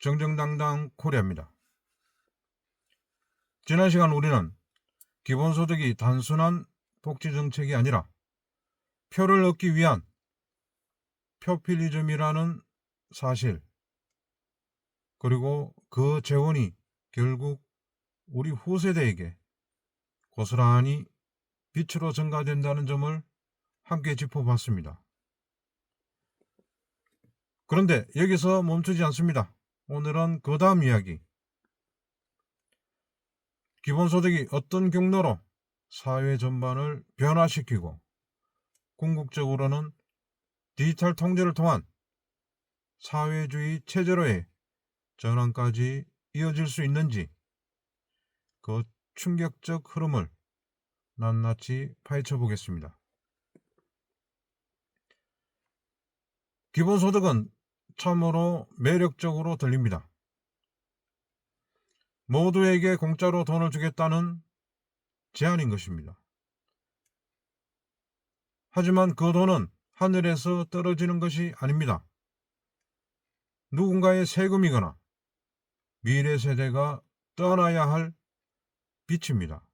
정정당당 코리아입니다. 지난 시간 우리는 기본소득이 단순한 복지정책이 아니라 표를 얻기 위한 표필리즘이라는 사실, 그리고 그 재원이 결국 우리 후세대에게 고스란히 빛으로 전가된다는 점을 함께 짚어봤습니다. 그런데 여기서 멈추지 않습니다. 오늘은 그 다음 이야기, 기본소득이 어떤 경로로 사회 전반을 변화시키고 궁극적으로는 디지털 통제를 통한 사회주의 체제로의 전환까지 이어질 수 있는지, 그 충격적 흐름을 낱낱이 파헤쳐 보겠습니다. 기본소득은 참으로 매력적으로 들립니다. 모두에게 공짜로 돈을 주겠다는 제안인 것입니다. 하지만 그 돈은 하늘에서 떨어지는 것이 아닙니다. 누군가의 세금이거나 미래 세대가 떠나야 할 빚입니다.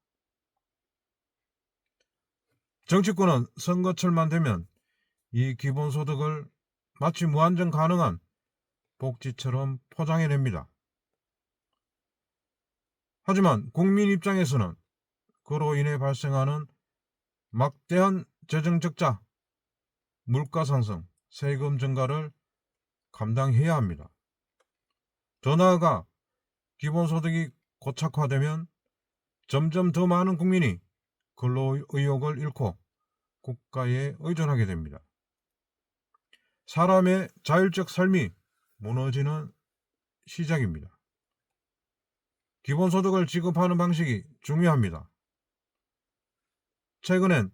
정치권은 선거철만 되면 이 기본소득을 마치 무한정 가능한 복지처럼 포장해냅니다. 하지만 국민 입장에서는 그로 인해 발생하는 막대한 재정 적자, 물가 상승, 세금 증가를 감당해야 합니다. 더 나아가 기본소득이 고착화되면 점점 더 많은 국민이 근로 의욕을 잃고 국가에 의존하게 됩니다. 사람의 자율적 삶이 무너지는 시작입니다. 기본소득을 지급하는 방식이 중요합니다. 최근엔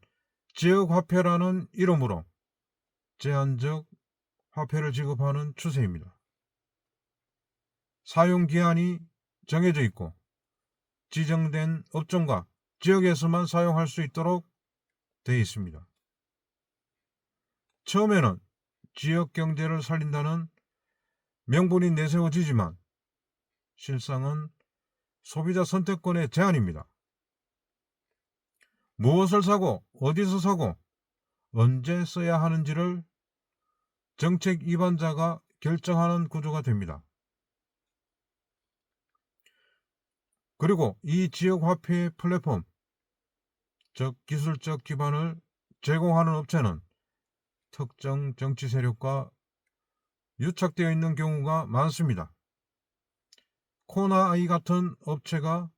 지역화폐라는 이름으로 제한적 화폐를 지급하는 추세입니다. 사용기한이 정해져 있고 지정된 업종과 지역에서만 사용할 수 있도록 되어 있습니다. 처음에는 지역 경제를 살린다는 명분이 내세워지지만 실상은 소비자 선택권의 제한입니다. 무엇을 사고 어디서 사고 언제 써야 하는지를 정책 입안자가 결정하는 구조가 됩니다. 그리고 이 지역화폐 플랫폼, 즉 기술적 기반을 제공하는 업체는 특정 정치 세력과 유착되어 있는 경우가 많습니다. 코나아이 같은 업체가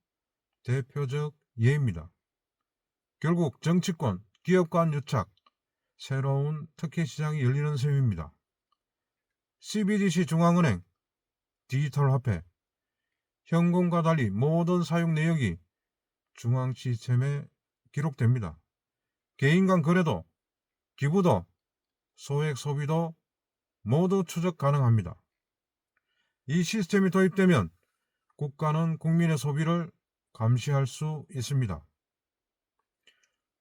대표적 예입니다. 결국 정치권, 기업 간 유착, 새로운 특혜 시장이 열리는 셈입니다. CBDC 중앙은행, 디지털 화폐, 현금과 달리 모든 사용 내역이 중앙 시스템에 기록됩니다. 개인 간 거래도, 기부도, 소액 소비도 모두 추적 가능합니다. 이 시스템이 도입되면 국가는 국민의 소비를 감시할 수 있습니다.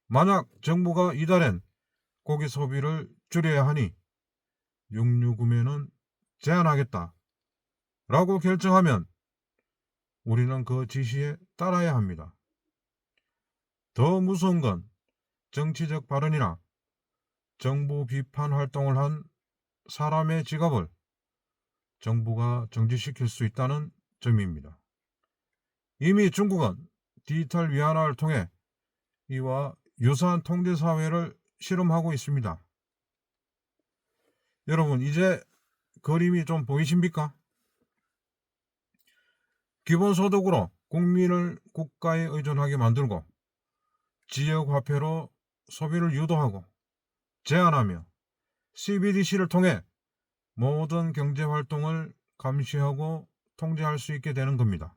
만약 정부가 이달엔 고기 소비를 줄여야 하니 육류 구매는 제한하겠다 라고 결정하면 우리는 그 지시에 따라야 합니다. 더 무서운 건 정치적 발언이나 정부 비판 활동을 한 사람의 지갑을 정부가 정지시킬 수 있다는 점입니다. 이미 중국은 디지털 위안화를 통해 이와 유사한 통제사회를 실험하고 있습니다. 여러분, 이제 그림이 좀 보이십니까? 기본소득으로 국민을 국가에 의존하게 만들고 지역화폐로 소비를 유도하고 제한하며 CBDC를 통해 모든 경제활동을 감시하고 통제할 수 있게 되는 겁니다.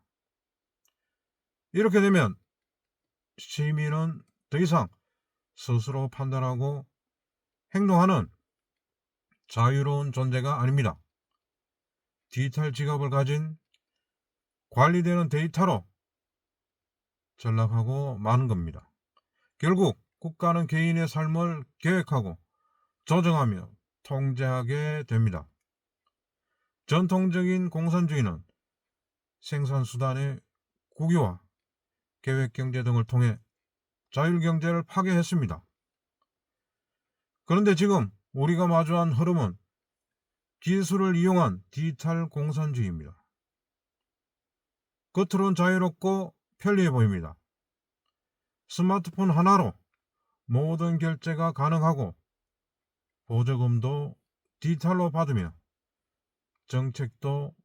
이렇게 되면 시민은 더 이상 스스로 판단하고 행동하는 자유로운 존재가 아닙니다. 디지털 지갑을 가진 관리되는 데이터로 전락하고 마는 겁니다. 결국 국가는 개인의 삶을 계획하고 조정하며 통제하게 됩니다. 전통적인 공산주의는 생산수단의 국유화, 계획경제 등을 통해 자율경제를 파괴했습니다. 그런데 지금 우리가 마주한 흐름은 기술을 이용한 디지털 공산주의입니다. 겉으론 자유롭고 편리해 보입니다. 스마트폰 하나로 모든 결제가 가능하고 보조금도 디지털로 받으며 정책도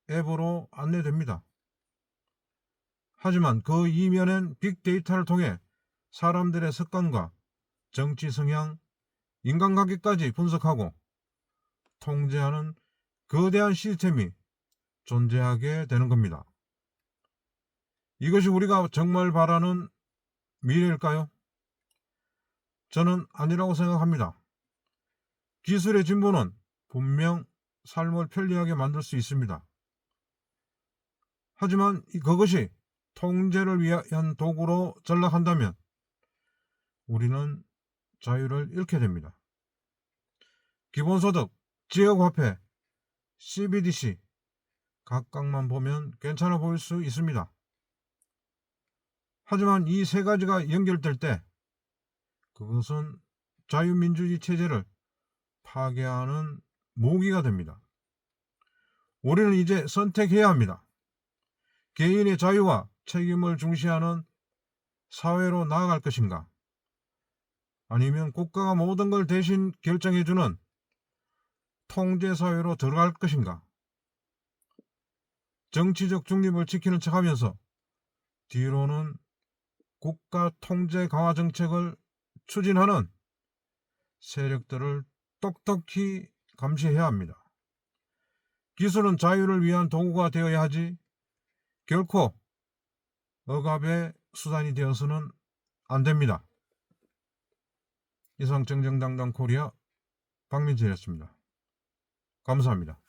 앱으로 안내됩니다. 하지만 그 이면엔 빅데이터를 통해 사람들의 습관과 정치 성향, 인간관계까지 분석하고 통제하는 거대한 시스템이 존재하게 되는 겁니다. 이것이 우리가 정말 바라는 미래일까요? 저는 아니라고 생각합니다. 기술의 진보는 분명 삶을 편리하게 만들 수 있습니다. 하지만 그것이 통제를 위한 도구로 전락한다면 우리는 자유를 잃게 됩니다. 기본소득, 지역화폐, CBDC 각각만 보면 괜찮아 보일 수 있습니다. 하지만 이 세 가지가 연결될 때 그것은 자유민주주의 체제를 파괴하는 모기가 됩니다. 우리는 이제 선택해야 합니다. 개인의 자유와 책임을 중시하는 사회로 나아갈 것인가? 아니면 국가가 모든 걸 대신 결정해주는 통제사회로 들어갈 것인가? 정치적 중립을 지키는 척하면서 뒤로는 국가 통제 강화 정책을 추진하는 세력들을 똑똑히 감시해야 합니다. 기술은 자유를 위한 도구가 되어야 하지 결코 억압의 수단이 되어서는 안 됩니다. 이상 정정당당 코리아 박민진이었습니다. 감사합니다.